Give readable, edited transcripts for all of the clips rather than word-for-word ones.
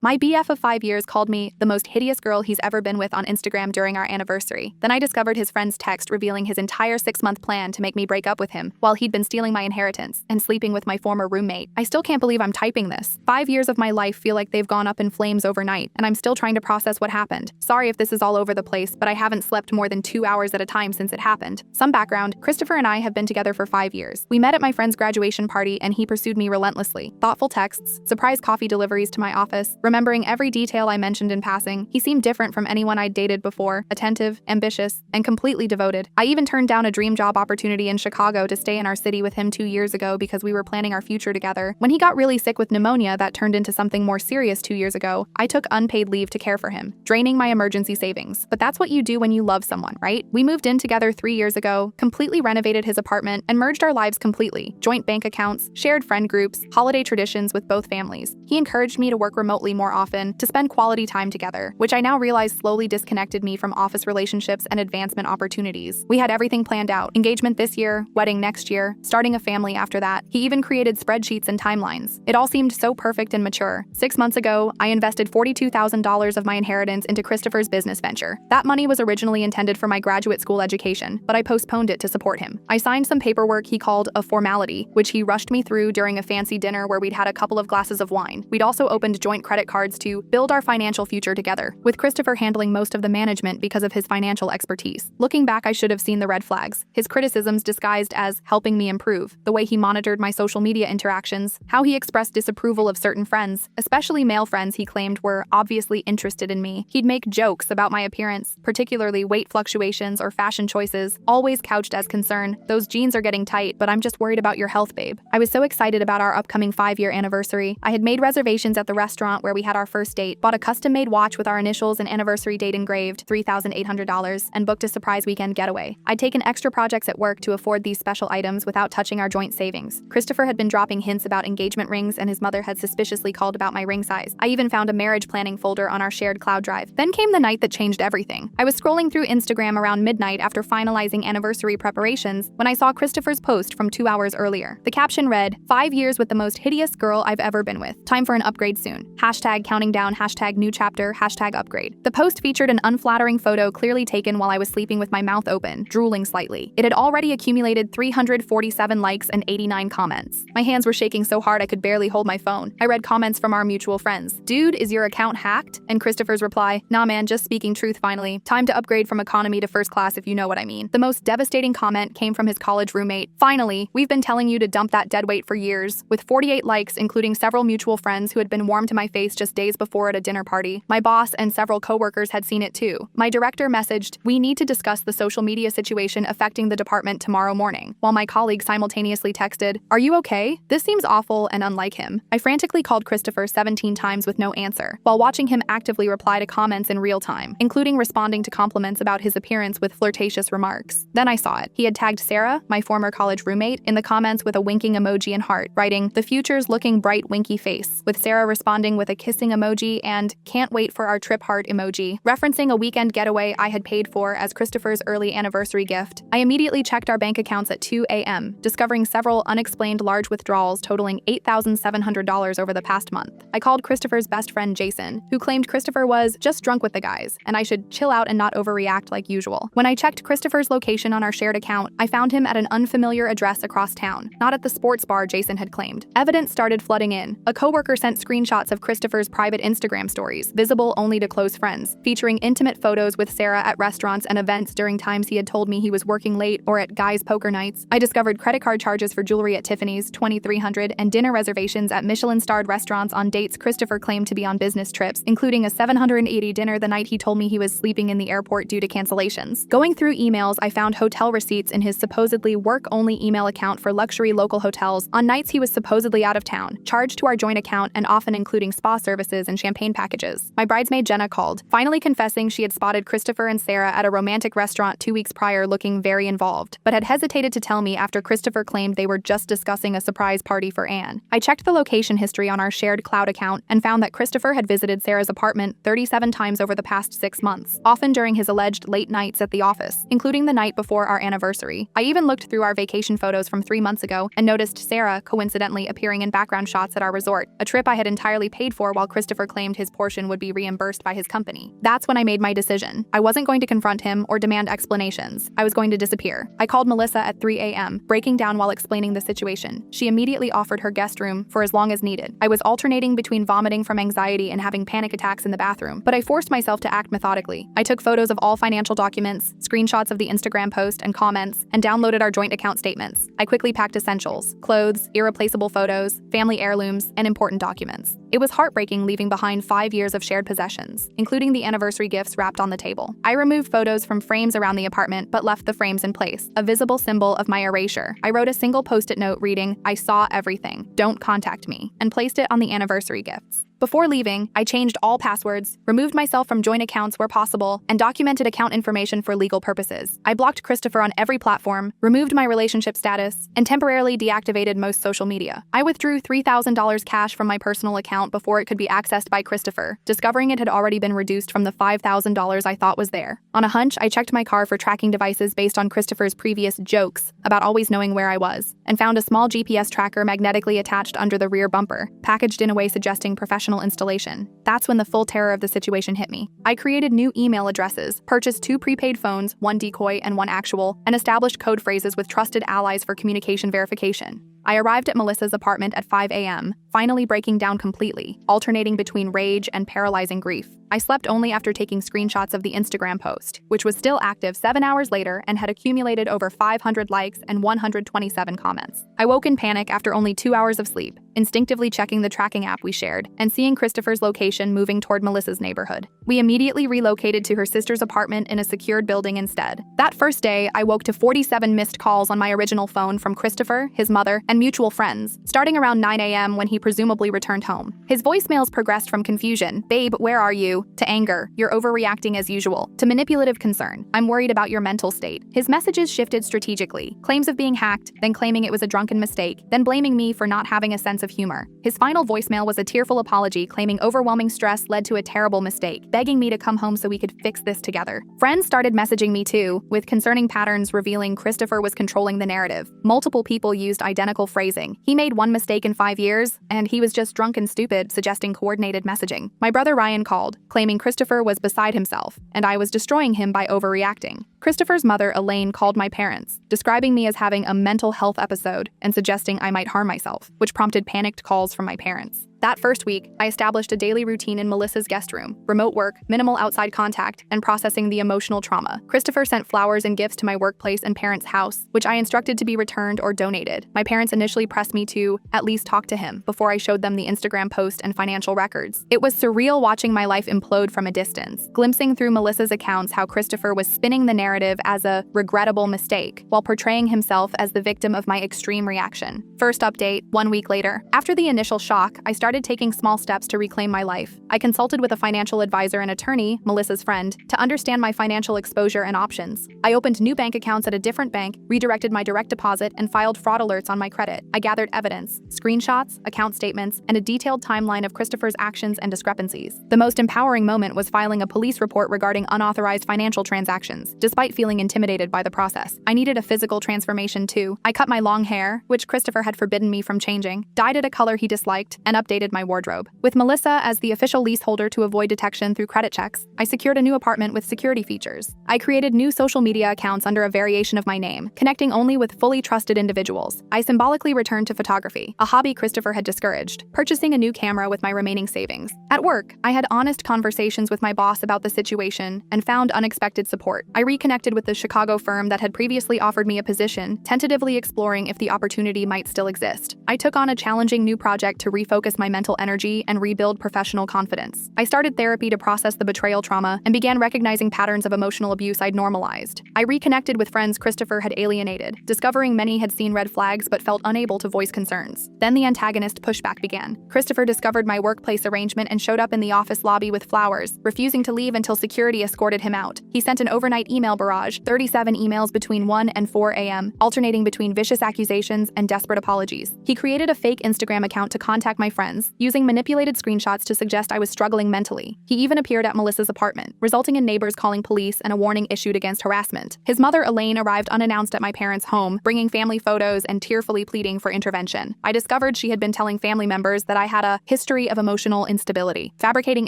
My BF of 5 years called me the most hideous girl he's ever been with on Instagram during our anniversary. Then I discovered his friend's text revealing his entire 6-month plan to make me break up with him while he'd been stealing my inheritance and sleeping with my former roommate. I still can't believe I'm typing this. 5 years of my life feel like they've gone up in flames overnight, and I'm still trying to process what happened. Sorry if this is all over the place, but I haven't slept more than 2 hours at a time since it happened. Some background: Christopher and I have been together for 5 years. We met at my friend's graduation party and he pursued me relentlessly. Thoughtful texts, surprise coffee deliveries to my office, remembering every detail I mentioned in passing. He seemed different from anyone I'd dated before, attentive, ambitious, and completely devoted. I even turned down a dream job opportunity in Chicago to stay in our city with him 2 years ago because we were planning our future together. When he got really sick with pneumonia that turned into something more serious 2 years ago, I took unpaid leave to care for him, draining my emergency savings. But that's what you do when you love someone, right? We moved in together 3 years ago, completely renovated his apartment, and merged our lives completely. Joint bank accounts, shared friend groups, holiday traditions with both families. He encouraged me to work remotely more often, to spend quality time together, which I now realize slowly disconnected me from office relationships and advancement opportunities. We had everything planned out: engagement this year, wedding next year, starting a family after that. He even created spreadsheets and timelines. It all seemed so perfect and mature. 6 months ago, I invested $42,000 of my inheritance into Christopher's business venture. That money was originally intended for my graduate school education, but I postponed it to support him. I signed some paperwork he called a formality, which he rushed me through during a fancy dinner where we'd had a couple of glasses of wine. We'd also opened joint credit cards to build our financial future together, with Christopher handling most of the management because of his financial expertise. Looking back, I should have seen the red flags. His criticisms disguised as helping me improve, the way he monitored my social media interactions, how he expressed disapproval of certain friends, especially male friends he claimed were obviously interested in me. He'd make jokes about my appearance, particularly weight fluctuations or fashion choices, always couched as concern: "Those jeans are getting tight, but I'm just worried about your health, babe." I was so excited about our upcoming 5-year anniversary. I had made reservations at the restaurant where we had our first date, bought a custom-made watch with our initials and anniversary date engraved, $3,800, and booked a surprise weekend getaway. I'd taken extra projects at work to afford these special items without touching our joint savings. Christopher had been dropping hints about engagement rings, and his mother had suspiciously called about my ring size. I even found a marriage planning folder on our shared cloud drive. Then came the night that changed everything. I was scrolling through Instagram around midnight after finalizing anniversary preparations when I saw Christopher's post from 2 hours earlier. The caption read, "5 years with the most hideous girl I've ever been with. Time for an upgrade soon. Hashtag counting down, hashtag new chapter, hashtag upgrade." The post featured an unflattering photo clearly taken while I was sleeping with my mouth open, drooling slightly. It had already accumulated 347 likes and 89 comments. My hands were shaking so hard I could barely hold my phone. I read comments from our mutual friends. "Dude, is your account hacked?" And Christopher's reply, "Nah man, just speaking truth finally. Time to upgrade from economy to first class if you know what I mean." The most devastating comment came from his college roommate. "Finally, we've been telling you to dump that deadweight for years," with 48 likes, including several mutual friends who had been warm to my face just days before at a dinner party. My boss and several coworkers had seen it too. My director messaged, "We need to discuss the social media situation affecting the department tomorrow morning," while my colleague simultaneously texted, "Are you okay? This seems awful and unlike him." I frantically called Christopher 17 times with no answer, while watching him actively reply to comments in real time, including responding to compliments about his appearance with flirtatious remarks. Then I saw it. He had tagged Sarah, my former college roommate, in the comments with a winking emoji and heart, writing, "The future's looking bright winky face," with Sarah responding with a kissing emoji and "can't wait for our trip heart" emoji, referencing a weekend getaway I had paid for as Christopher's early anniversary gift. I immediately checked our bank accounts at 2 a.m., discovering several unexplained large withdrawals totaling $8,700 over the past month. I called Christopher's best friend Jason, who claimed Christopher was just drunk with the guys, and I should chill out and not overreact like usual. When I checked Christopher's location on our shared account, I found him at an unfamiliar address across town, not at the sports bar Jason had claimed. Evidence started flooding in. A coworker sent screenshots of Christopher's private Instagram stories, visible only to close friends, featuring intimate photos with Sarah at restaurants and events during times he had told me he was working late or at guys' poker nights. I discovered credit card charges for jewelry at Tiffany's, $2,300, and dinner reservations at Michelin-starred restaurants on dates Christopher claimed to be on business trips, including a $780 dinner the night he told me he was sleeping in the airport due to cancellations. Going through emails, I found hotel receipts in his supposedly work-only email account for luxury local hotels on nights he was supposedly out of town, charged to our joint account and often including spa services and champagne packages. My bridesmaid Jenna called, finally confessing she had spotted Christopher and Sarah at a romantic restaurant 2 weeks prior looking very involved, but had hesitated to tell me after Christopher claimed they were just discussing a surprise party for Anne. I checked the location history on our shared cloud account and found that Christopher had visited Sarah's apartment 37 times over the past 6 months, often during his alleged late nights at the office, including the night before our anniversary. I even looked through our vacation photos from 3 months ago and noticed Sarah coincidentally appearing in background shots at our resort, a trip I had entirely paid for for while Christopher claimed his portion would be reimbursed by his company. That's when I made my decision. I wasn't going to confront him or demand explanations. I was going to disappear. I called Melissa at 3 a.m., breaking down while explaining the situation. She immediately offered her guest room for as long as needed. I was alternating between vomiting from anxiety and having panic attacks in the bathroom, but I forced myself to act methodically. I took photos of all financial documents, screenshots of the Instagram post and comments, and downloaded our joint account statements. I quickly packed essentials, clothes, irreplaceable photos, family heirlooms, and important documents. It was heartbreaking leaving behind 5 years of shared possessions, including the anniversary gifts wrapped on the table. I removed photos from frames around the apartment but left the frames in place, a visible symbol of my erasure. I wrote a single post-it note reading, "I saw everything. Don't contact me," and placed it on the anniversary gifts. Before leaving, I changed all passwords, removed myself from joint accounts where possible, and documented account information for legal purposes. I blocked Christopher on every platform, removed my relationship status, and temporarily deactivated most social media. I withdrew $3,000 cash from my personal account before it could be accessed by Christopher, discovering it had already been reduced from the $5,000 I thought was there. On a hunch, I checked my car for tracking devices based on Christopher's previous jokes about always knowing where I was, and found a small GPS tracker magnetically attached under the rear bumper, packaged in a way suggesting professional installation. That's when the full terror of the situation hit me. I created new email addresses, purchased 2 prepaid phones, 1 decoy and 1 actual, and established code phrases with trusted allies for communication verification. I arrived at Melissa's apartment at 5 a.m., finally breaking down completely, alternating between rage and paralyzing grief. I slept only after taking screenshots of the Instagram post, which was still active 7 hours later and had accumulated over 500 likes and 127 comments. I woke in panic after only 2 hours of sleep, instinctively checking the tracking app we shared and seeing Christopher's location moving toward Melissa's neighborhood. We immediately relocated to her sister's apartment in a secured building instead. That first day, I woke to 47 missed calls on my original phone from Christopher, his mother, and mutual friends, starting around 9 a.m. when he presumably returned home. His voicemails progressed from confusion, "Babe, where are you?" to anger, "You're overreacting as usual," to manipulative concern, "I'm worried about your mental state." His messages shifted strategically, claims of being hacked, then claiming it was a drunken mistake, then blaming me for not having a sense of humor. His final voicemail was a tearful apology claiming overwhelming stress led to a terrible mistake, begging me to come home so we could fix this together. Friends started messaging me too, with concerning patterns revealing Christopher was controlling the narrative. Multiple people used identical phrasing. "He made one mistake in 5 years, and he was just drunk and stupid," suggesting coordinated messaging. My brother Ryan called, claiming Christopher was beside himself, and I was destroying him by overreacting. Christopher's mother, Elaine, called my parents, describing me as having a mental health episode and suggesting I might harm myself, which prompted panicked calls from my parents. That first week, I established a daily routine in Melissa's guest room, remote work, minimal outside contact, and processing the emotional trauma. Christopher sent flowers and gifts to my workplace and parents' house, which I instructed to be returned or donated. My parents initially pressed me to at least talk to him before I showed them the Instagram post and financial records. It was surreal watching my life implode from a distance, glimpsing through Melissa's accounts how Christopher was spinning the narrative as a regrettable mistake, while portraying himself as the victim of my extreme reaction. First update, 1 week later. After the initial shock, I started taking small steps to reclaim my life. I consulted with a financial advisor and attorney, Melissa's friend, to understand my financial exposure and options. I opened new bank accounts at a different bank, redirected my direct deposit, and filed fraud alerts on my credit. I gathered evidence, screenshots, account statements, and a detailed timeline of Christopher's actions and discrepancies. The most empowering moment was filing a police report regarding unauthorized financial transactions, despite feeling intimidated by the process. I needed a physical transformation too. I cut my long hair, which Christopher had forbidden me from changing, dyed it a color he disliked, and updated my wardrobe. With Melissa as the official leaseholder to avoid detection through credit checks, I secured a new apartment with security features. I created new social media accounts under a variation of my name, connecting only with fully trusted individuals. I symbolically returned to photography, a hobby Christopher had discouraged, purchasing a new camera with my remaining savings. At work, I had honest conversations with my boss about the situation and found unexpected support. I reconnected with the Chicago firm that had previously offered me a position, tentatively exploring if the opportunity might still exist. I took on a challenging new project to refocus my mental energy and rebuild professional confidence. I started therapy to process the betrayal trauma and began recognizing patterns of emotional abuse I'd normalized. I reconnected with friends Christopher had alienated, discovering many had seen red flags but felt unable to voice concerns. Then the antagonist pushback began. Christopher discovered my workplace arrangement and showed up in the office lobby with flowers, refusing to leave until security escorted him out. He sent an overnight email barrage, 37 emails between 1 and 4 a.m., alternating between vicious accusations and desperate apologies. He created a fake Instagram account to contact my friends, friends, using manipulated screenshots to suggest I was struggling mentally. He even appeared at Melissa's apartment, resulting in neighbors calling police and a warning issued against harassment. His mother, Elaine, arrived unannounced at my parents' home, bringing family photos and tearfully pleading for intervention. I discovered she had been telling family members that I had a history of emotional instability, fabricating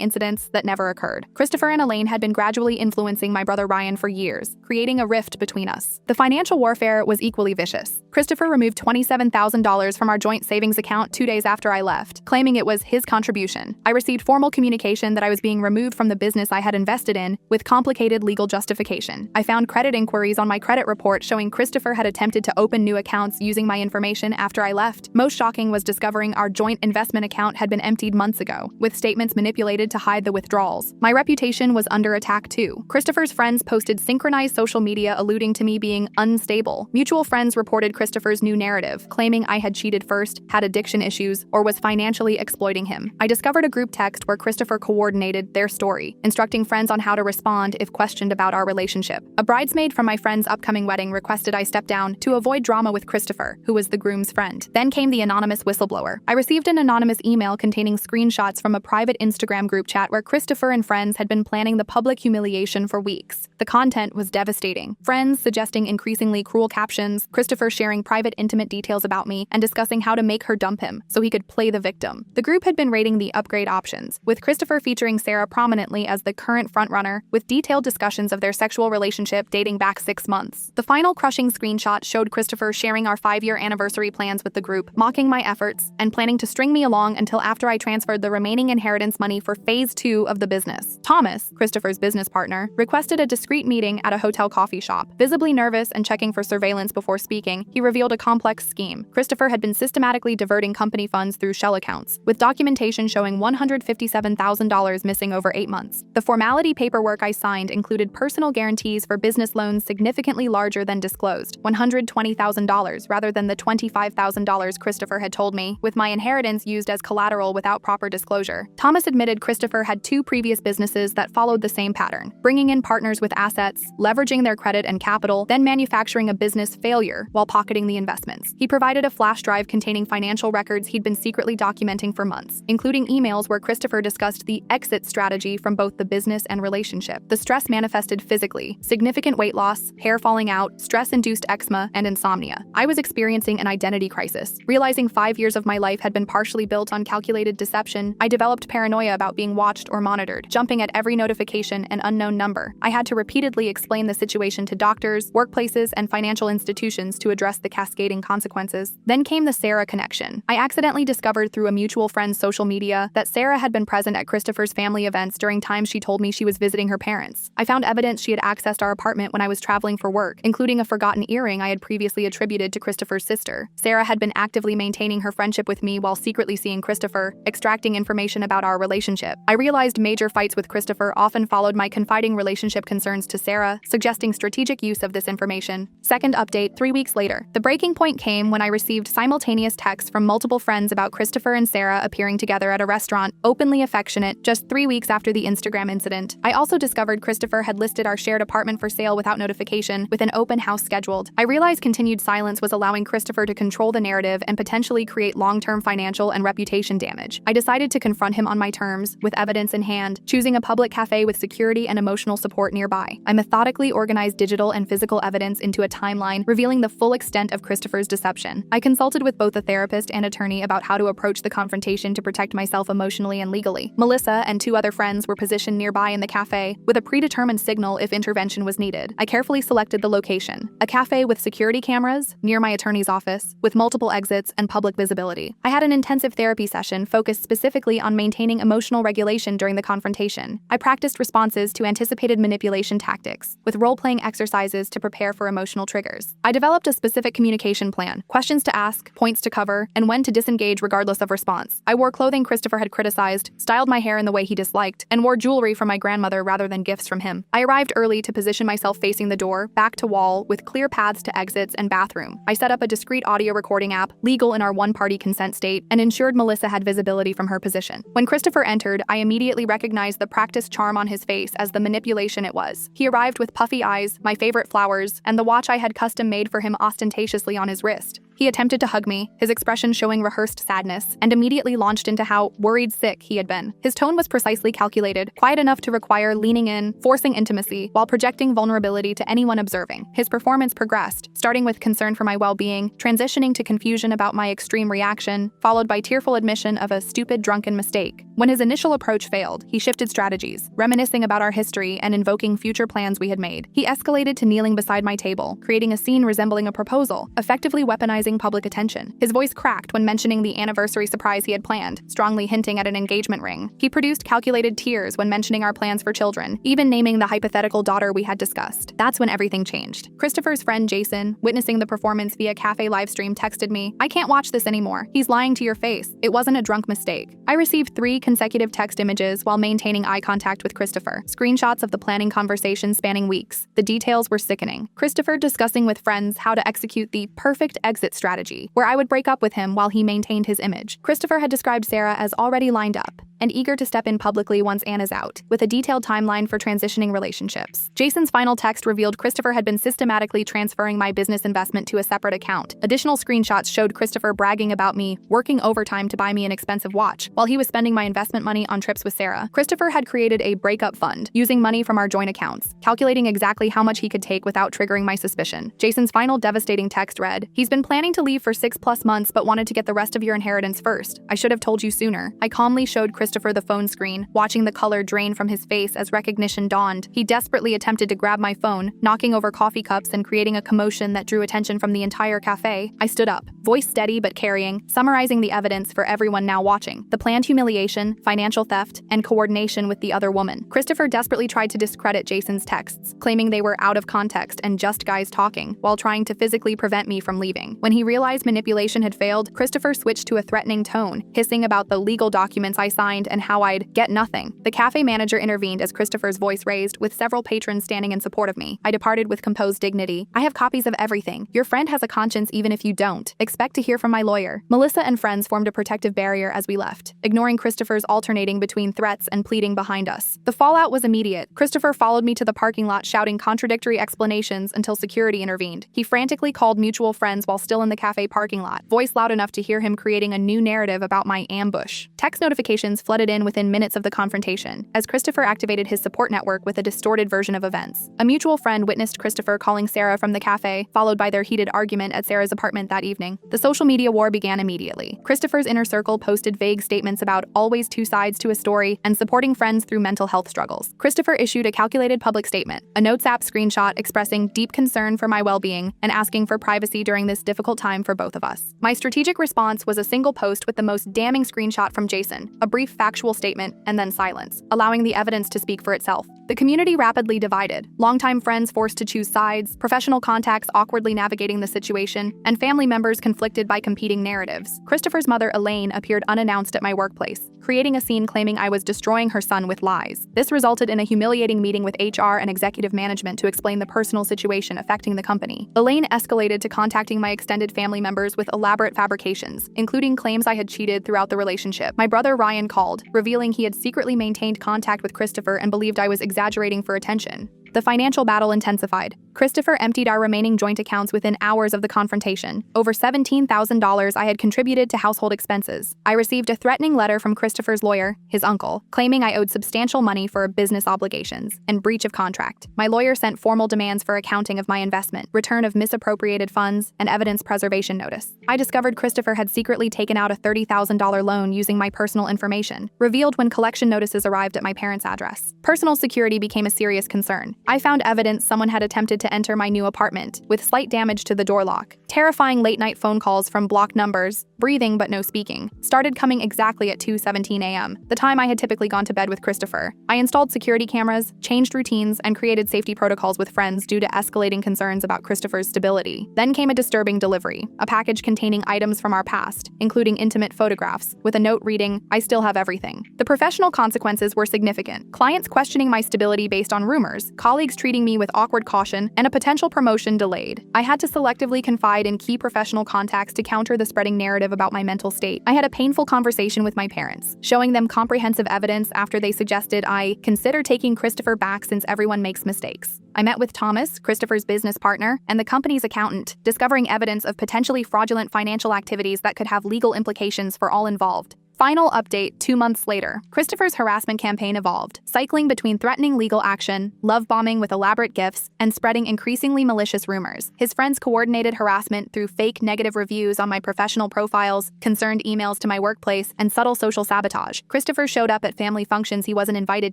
incidents that never occurred. Christopher and Elaine had been gradually influencing my brother Ryan for years, creating a rift between us. The financial warfare was equally vicious. Christopher removed $27,000 from our joint savings account 2 days after I left, claiming it was his contribution. I received formal communication that I was being removed from the business I had invested in, with complicated legal justification. I found credit inquiries on my credit report showing Christopher had attempted to open new accounts using my information after I left. Most shocking was discovering our joint investment account had been emptied months ago, with statements manipulated to hide the withdrawals. My reputation was under attack too. Christopher's friends posted synchronized social media alluding to me being unstable. Mutual friends reported Christopher's new narrative, claiming I had cheated first, had addiction issues, or was financially exploiting him. I discovered a group text where Christopher coordinated their story, instructing friends on how to respond if questioned about our relationship. A bridesmaid from my friend's upcoming wedding requested I step down to avoid drama with Christopher, who was the groom's friend. Then came the anonymous whistleblower. I received an anonymous email containing screenshots from a private Instagram group chat where Christopher and friends had been planning the public humiliation for weeks. The content was devastating. Friends suggesting increasingly cruel captions, Christopher sharing private intimate details about me, and discussing how to make her dump him so he could play the victim. The group had been rating the upgrade options, with Christopher featuring Sarah prominently as the current frontrunner, with detailed discussions of their sexual relationship dating back 6 months. The final crushing screenshot showed Christopher sharing our 5-year anniversary plans with the group, mocking my efforts, and planning to string me along until after I transferred the remaining inheritance money for phase 2 of the business. Thomas, Christopher's business partner, requested a discreet meeting at a hotel coffee shop. Visibly nervous and checking for surveillance before speaking, he revealed a complex scheme. Christopher had been systematically diverting company funds through shell accounts, with documentation showing $157,000 missing over 8 months. The formality paperwork I signed included personal guarantees for business loans significantly larger than disclosed, $120,000 rather than the $25,000 Christopher had told me, with my inheritance used as collateral without proper disclosure. Thomas admitted Christopher had 2 previous businesses that followed the same pattern, bringing in partners with assets, leveraging their credit and capital, then manufacturing a business failure while pocketing the investments. He provided a flash drive containing financial records he'd been secretly documenting for months, including emails where Christopher discussed the exit strategy from both the business and relationship. The stress manifested physically: significant weight loss, hair falling out, stress-induced eczema, and insomnia. I was experiencing an identity crisis. Realizing 5 years of my life had been partially built on calculated deception, I developed paranoia about being watched or monitored, jumping at every notification and unknown number. I had to repeatedly explain the situation to doctors, workplaces, and financial institutions to address the cascading consequences. Then came the Sarah connection. I accidentally discovered through a mutual friend's social media that Sarah had been present at Christopher's family events during times she told me she was visiting her parents. I found evidence she had accessed our apartment when I was traveling for work, including a forgotten earring I had previously attributed to Christopher's sister. Sarah had been actively maintaining her friendship with me while secretly seeing Christopher, extracting information about our relationship. I realized major fights with Christopher often followed my confiding relationship concerns to Sarah, suggesting strategic use of this information. Second update, 3 weeks later. The breaking point came when I received simultaneous texts from multiple friends about Christopher and Sarah appearing together at a restaurant, openly affectionate, just 3 weeks after the Instagram incident. I also discovered Christopher had listed our shared apartment for sale without notification, with an open house scheduled. I realized continued silence was allowing Christopher to control the narrative and potentially create long-term financial and reputation damage. I decided to confront him on my terms, with evidence in hand, choosing a public cafe with security and emotional support nearby. I methodically organized digital and physical evidence into a timeline, revealing the full extent of Christopher's deception. I consulted with both a therapist and attorney about how to approach the confrontation to protect myself emotionally and legally. Melissa and 2 other friends were positioned nearby in the cafe, with a predetermined signal if intervention was needed. I carefully selected the location: a cafe with security cameras, near my attorney's office, with multiple exits and public visibility. I had an intensive therapy session focused specifically on maintaining emotional regulation during the confrontation. I practiced responses to anticipated manipulation tactics, with role-playing exercises to prepare for emotional triggers. I developed a specific communication plan: questions to ask, points to cover, and when to disengage regardless of response. I wore clothing Christopher had criticized, styled my hair in the way he disliked, and wore jewelry from my grandmother rather than gifts from him. I arrived early to position myself facing the door, back to wall, with clear paths to exits and bathroom. I set up a discreet audio recording app, legal in our one-party consent state, and ensured Melissa had visibility from her position. When Christopher entered, I immediately recognized the practiced charm on his face as the manipulation it was. He arrived with puffy eyes, my favorite flowers, and the watch I had custom-made for him ostentatiously on his wrist. He attempted to hug me, his expression showing rehearsed sadness, and immediately launched into how worried sick he had been. His tone was precisely calculated, quiet enough to require leaning in, forcing intimacy, while projecting vulnerability to anyone observing. His performance progressed, starting with concern for my well-being, transitioning to confusion about my extreme reaction, followed by tearful admission of a stupid drunken mistake. When his initial approach failed, he shifted strategies, reminiscing about our history and invoking future plans we had made. He escalated to kneeling beside my table, creating a scene resembling a proposal, effectively weaponizing public attention. His voice cracked when mentioning the anniversary surprise he had planned, strongly hinting at an engagement ring. He produced calculated tears when mentioning our plans for children, even naming the hypothetical daughter we had discussed. That's when everything changed. Christopher's friend Jason, witnessing the performance via cafe livestream, texted me, "I can't watch this anymore. He's lying to your face. It wasn't a drunk mistake." I received 3 consecutive text images while maintaining eye contact with Christopher, screenshots of the planning conversation spanning weeks. The details were sickening. Christopher discussing with friends how to execute the perfect exit strategy, where I would break up with him while he maintained his image. Christopher had described Sarah as already lined up and eager to step in publicly once Anna's out, with a detailed timeline for transitioning relationships. Jason's final text revealed Christopher had been systematically transferring my business investment to a separate account. Additional screenshots showed Christopher bragging about me working overtime to buy me an expensive watch, while he was spending my investment money on trips with Sarah. Christopher had created a breakup fund, using money from our joint accounts, calculating exactly how much he could take without triggering my suspicion. Jason's final devastating text read, "He's been planning to leave for 6+ months but wanted to get the rest of your inheritance first. I should have told you sooner." I calmly showed Christopher the phone screen, watching the color drain from his face as recognition dawned. He desperately attempted to grab my phone, knocking over coffee cups and creating a commotion that drew attention from the entire cafe. I stood up, voice steady but carrying, summarizing the evidence for everyone now watching: the planned humiliation, financial theft, and coordination with the other woman. Christopher desperately tried to discredit Jason's texts, claiming they were out of context and just guys talking, while trying to physically prevent me from leaving. When he realized manipulation had failed, Christopher switched to a threatening tone, hissing about the legal documents I signed and how I'd get nothing. The cafe manager intervened as Christopher's voice raised, with several patrons standing in support of me. I departed with composed dignity. "I have copies of everything. Your friend has a conscience even if you don't. Expect to hear from my lawyer." Melissa and friends formed a protective barrier as we left, ignoring Christopher's alternating between threats and pleading behind us. The fallout was immediate. Christopher followed me to the parking lot shouting contradictory explanations until security intervened. He frantically called mutual friends while still in the cafe parking lot, voice loud enough to hear him creating a new narrative about my ambush. Text notifications flooded in within minutes of the confrontation, as Christopher activated his support network with a distorted version of events. A mutual friend witnessed Christopher calling Sarah from the cafe, followed by their heated argument at Sarah's apartment that evening. The social media war began immediately. Christopher's inner circle posted vague statements about always 2 sides to a story and supporting friends through mental health struggles. Christopher issued a calculated public statement, a Notes app screenshot expressing deep concern for my well-being and asking for privacy during this difficult time for both of us. My strategic response was a single post with the most damning screenshot from Jason, a brief factual statement, and then silence, allowing the evidence to speak for itself. The community rapidly divided, longtime friends forced to choose sides, professional contacts awkwardly navigating the situation, and family members conflicted by competing narratives. Christopher's mother, Elaine, appeared unannounced at my workplace, creating a scene claiming I was destroying her son with lies. This resulted in a humiliating meeting with HR and executive management to explain the personal situation affecting the company. Elaine escalated to contacting my extended family members with elaborate fabrications, including claims I had cheated throughout the relationship. My brother Ryan called, revealing he had secretly maintained contact with Christopher and believed I was exaggerating for attention. The financial battle intensified. Christopher emptied our remaining joint accounts within hours of the confrontation. Over $17,000 I had contributed to household expenses. I received a threatening letter from Christopher's lawyer, his uncle, claiming I owed substantial money for business obligations and breach of contract. My lawyer sent formal demands for accounting of my investment, return of misappropriated funds, and evidence preservation notice. I discovered Christopher had secretly taken out a $30,000 loan using my personal information, revealed when collection notices arrived at my parents' address. Personal security became a serious concern. I found evidence someone had attempted to enter my new apartment, with slight damage to the door lock. Terrifying late-night phone calls from blocked numbers, breathing but no speaking, started coming exactly at 2:17 a.m., the time I had typically gone to bed with Christopher. I installed security cameras, changed routines, and created safety protocols with friends due to escalating concerns about Christopher's stability. Then came a disturbing delivery, a package containing items from our past, including intimate photographs, with a note reading, "I still have everything." The professional consequences were significant. Clients questioning my stability based on rumors, colleagues treating me with awkward caution, and a potential promotion delayed. I had to selectively confide confide in key professional contacts to counter the spreading narrative about my mental state. I had a painful conversation with my parents, showing them comprehensive evidence after they suggested I consider taking Christopher back since everyone makes mistakes. I met with Thomas, Christopher's business partner, and the company's accountant, discovering evidence of potentially fraudulent financial activities that could have legal implications for all involved. Final update 2 months later. Christopher's harassment campaign evolved, cycling between threatening legal action, love bombing with elaborate gifts, and spreading increasingly malicious rumors. His friends coordinated harassment through fake negative reviews on my professional profiles, concerned emails to my workplace, and subtle social sabotage. Christopher showed up at family functions he wasn't invited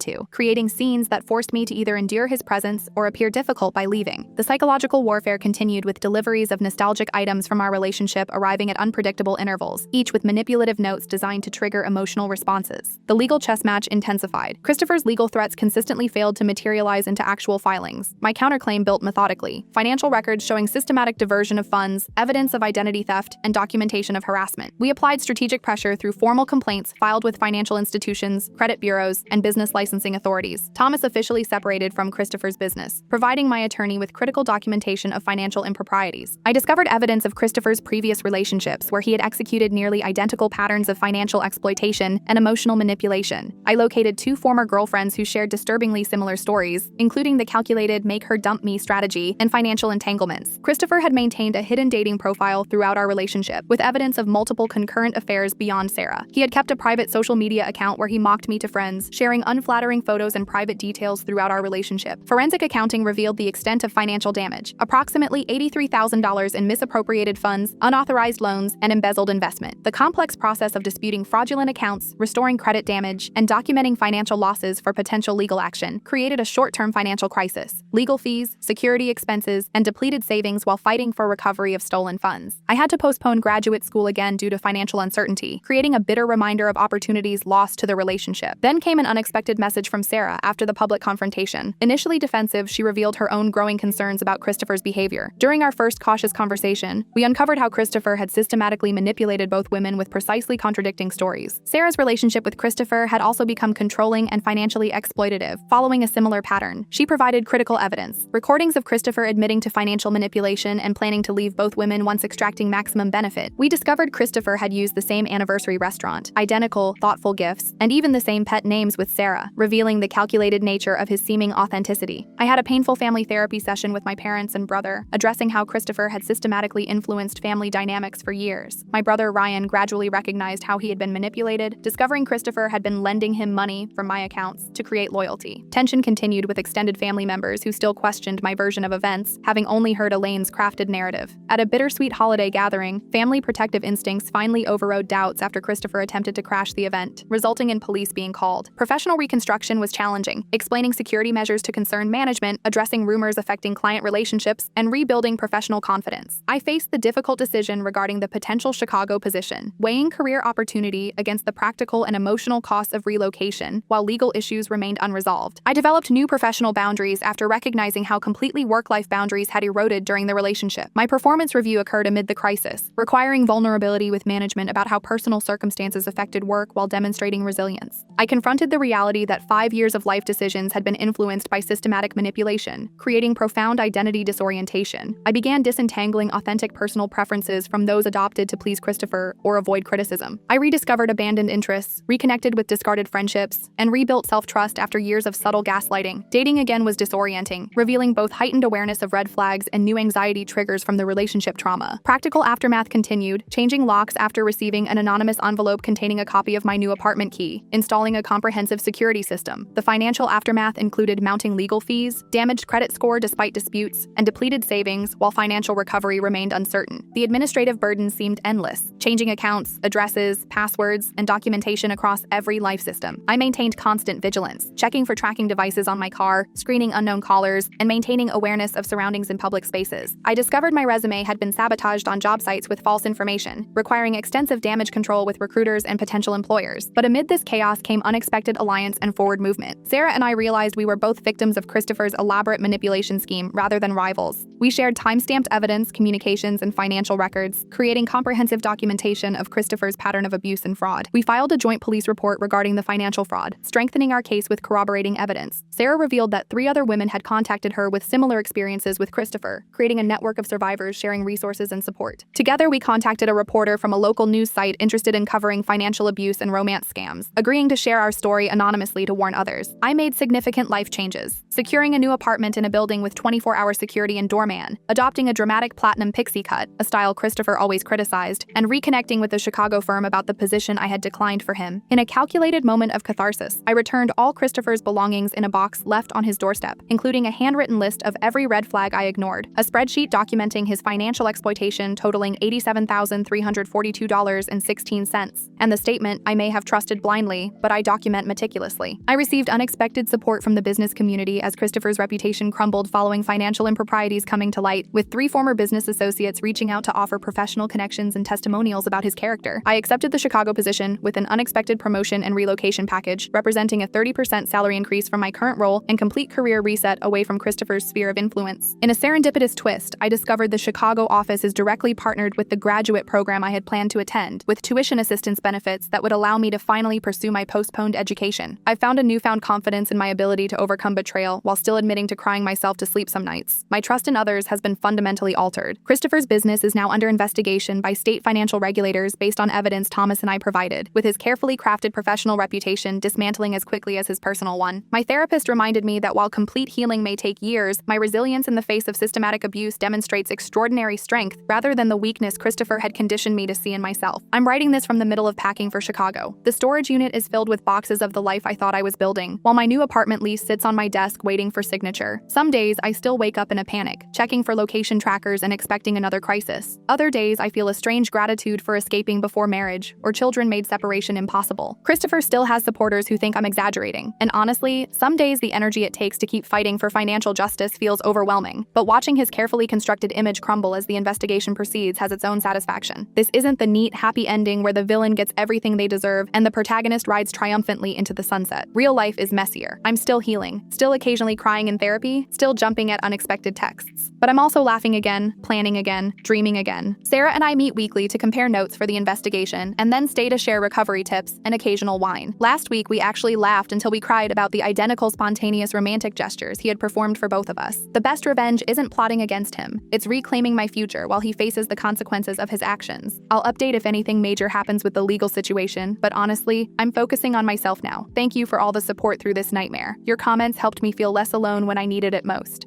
to, creating scenes that forced me to either endure his presence or appear difficult by leaving. The psychological warfare continued with deliveries of nostalgic items from our relationship arriving at unpredictable intervals, each with manipulative notes designed to trigger emotional responses. The legal chess match intensified. Christopher's legal threats consistently failed to materialize into actual filings. My counterclaim built methodically. Financial records showing systematic diversion of funds, evidence of identity theft, and documentation of harassment. We applied strategic pressure through formal complaints filed with financial institutions, credit bureaus, and business licensing authorities. Thomas officially separated from Christopher's business, providing my attorney with critical documentation of financial improprieties. I discovered evidence of Christopher's previous relationships where he had executed nearly identical patterns of financial exploitation and emotional manipulation. I located 2 former girlfriends who shared disturbingly similar stories, including the calculated make her dump me strategy and financial entanglements. Christopher had maintained a hidden dating profile throughout our relationship, with evidence of multiple concurrent affairs beyond Sarah. He had kept a private social media account where he mocked me to friends, sharing unflattering photos and private details throughout our relationship. Forensic accounting revealed the extent of financial damage, approximately $83,000 in misappropriated funds, unauthorized loans, and embezzled investment. The complex process of disputing fraudulent accounts, restoring credit damage, and documenting financial losses for potential legal action created a short-term financial crisis, legal fees, security expenses, and depleted savings while fighting for recovery of stolen funds. I had to postpone graduate school again due to financial uncertainty, creating a bitter reminder of opportunities lost to the relationship. Then came an unexpected message from Sarah after the public confrontation. Initially defensive, she revealed her own growing concerns about Christopher's behavior. During our first cautious conversation, we uncovered how Christopher had systematically manipulated both women with precisely contradicting stories. Sarah's relationship with Christopher had also become controlling and financially exploitative, following a similar pattern. She provided critical evidence, recordings of Christopher admitting to financial manipulation and planning to leave both women once extracting maximum benefit. We discovered Christopher had used the same anniversary restaurant, identical, thoughtful gifts, and even the same pet names with Sarah, revealing the calculated nature of his seeming authenticity. I had a painful family therapy session with my parents and brother, addressing how Christopher had systematically influenced family dynamics for years. My brother Ryan gradually recognized how he had been manipulated, discovering Christopher had been lending him money from my accounts to create loyalty. Tension continued with extended family members who still questioned my version of events, having only heard Elaine's crafted narrative. At a bittersweet holiday gathering, family protective instincts finally overrode doubts after Christopher attempted to crash the event, resulting in police being called. Professional reconstruction was challenging, explaining security measures to concerned management, addressing rumors affecting client relationships, and rebuilding professional confidence. I faced the difficult decision regarding the potential Chicago position, weighing career opportunity against the practical and emotional costs of relocation, while legal issues remained unresolved. I developed new professional boundaries after recognizing how completely work-life boundaries had eroded during the relationship. My performance review occurred amid the crisis, requiring vulnerability with management about how personal circumstances affected work while demonstrating resilience. I confronted the reality that 5 years of life decisions had been influenced by systematic manipulation, creating profound identity disorientation. I began disentangling authentic personal preferences from those adopted to please Christopher or avoid criticism. I rediscovered abandoned interests, reconnected with discarded friendships, and rebuilt self-trust after years of subtle gaslighting. Dating again was disorienting, revealing both heightened awareness of red flags and new anxiety triggers from the relationship trauma. Practical aftermath continued, changing locks after receiving an anonymous envelope containing a copy of my new apartment key, installing a comprehensive security system. The financial aftermath included mounting legal fees, damaged credit score despite disputes, and depleted savings, while financial recovery remained uncertain. The administrative burden seemed endless, changing accounts, addresses, passwords, and documentation across every life system. I maintained constant vigilance, checking for tracking devices on my car, screening unknown callers, and maintaining awareness of surroundings in public spaces. I discovered my resume had been sabotaged on job sites with false information, requiring extensive damage control with recruiters and potential employers. But amid this chaos came unexpected alliance and forward movement. Sarah and I realized we were both victims of Christopher's elaborate manipulation scheme rather than rivals. We shared timestamped evidence, communications, and financial records, creating comprehensive documentation of Christopher's pattern of abuse and fraud. We filed a joint police report regarding the financial fraud, strengthening our case with corroborating evidence. Sarah revealed that 3 other women had contacted her with similar experiences with Christopher, creating a network of survivors sharing resources and support. Together, we contacted a reporter from a local news site interested in covering financial abuse and romance scams, agreeing to share our story anonymously to warn others. I made significant life changes, securing a new apartment in a building with 24-hour security and doorman, adopting a dramatic platinum pixie cut, a style Christopher always criticized, and reconnecting with the Chicago firm about the position I had declined for him. In a calculated moment of catharsis, I returned all Christopher's belongings in a box left on his doorstep, including a handwritten list of every red flag I ignored, a spreadsheet documenting his financial exploitation totaling $87,342.16, and the statement I may have trusted blindly, but I document meticulously. I received unexpected support from the business community as Christopher's reputation crumbled following financial improprieties coming to light, with 3 former business associates reaching out to offer professional connections and testimonials about his character. I accepted the Chicago position with an unexpected promotion and relocation package, representing a 30% salary increase from my current role and complete career reset away from Christopher's sphere of influence. In a serendipitous twist, I discovered the Chicago office is directly partnered with the graduate program I had planned to attend, with tuition assistance benefits that would allow me to finally pursue my postponed education. I found a newfound confidence in my ability to overcome betrayal while still admitting to crying myself to sleep some nights. My trust in others has been fundamentally altered. Christopher's business is now under investigation by state financial regulators based on evidence Thomas and I provided, with his carefully crafted professional reputation dismantling as quickly as his personal one. My therapist reminded me that while complete healing may take years, my resilience in the face of systematic abuse demonstrates extraordinary strength rather than the weakness Christopher had conditioned me to see in myself. I'm writing this from the middle of packing for Chicago. The storage unit is filled with boxes of the life I thought I was building, while my new apartment lease sits on my desk waiting for signature. Some days I still wake up in a panic, checking for location trackers and expecting another crisis. Other days I feel a strange gratitude for escaping before marriage or children made separation impossible. Christopher still has supporters who think I'm exaggerating, and honestly, some days the energy it takes to keep fighting for financial justice feels overwhelming. But watching his carefully constructed image crumble as the investigation proceeds has its own satisfaction. This isn't the neat, happy ending where the villain gets everything they deserve and the protagonist rides triumphantly into the sunset. Real life is messier. I'm still healing, still occasionally crying in therapy, still jumping at unexpected texts. But I'm also laughing again, planning again, dreaming again. Sarah and I meet weekly to compare notes for the investigation and then stay to share recovery tips and occasional wine. Last week, we actually laughed until we cried about the identical spontaneous romantic gestures he had performed for both of us. The best revenge isn't plotting against him. It's reclaiming my future while he faces the consequences of his actions. I'll update if anything major happens with the legal situation, but honestly, I'm focusing on myself now. Thank you for all the support through this nightmare. Your comments helped me feel less alone when I needed it most.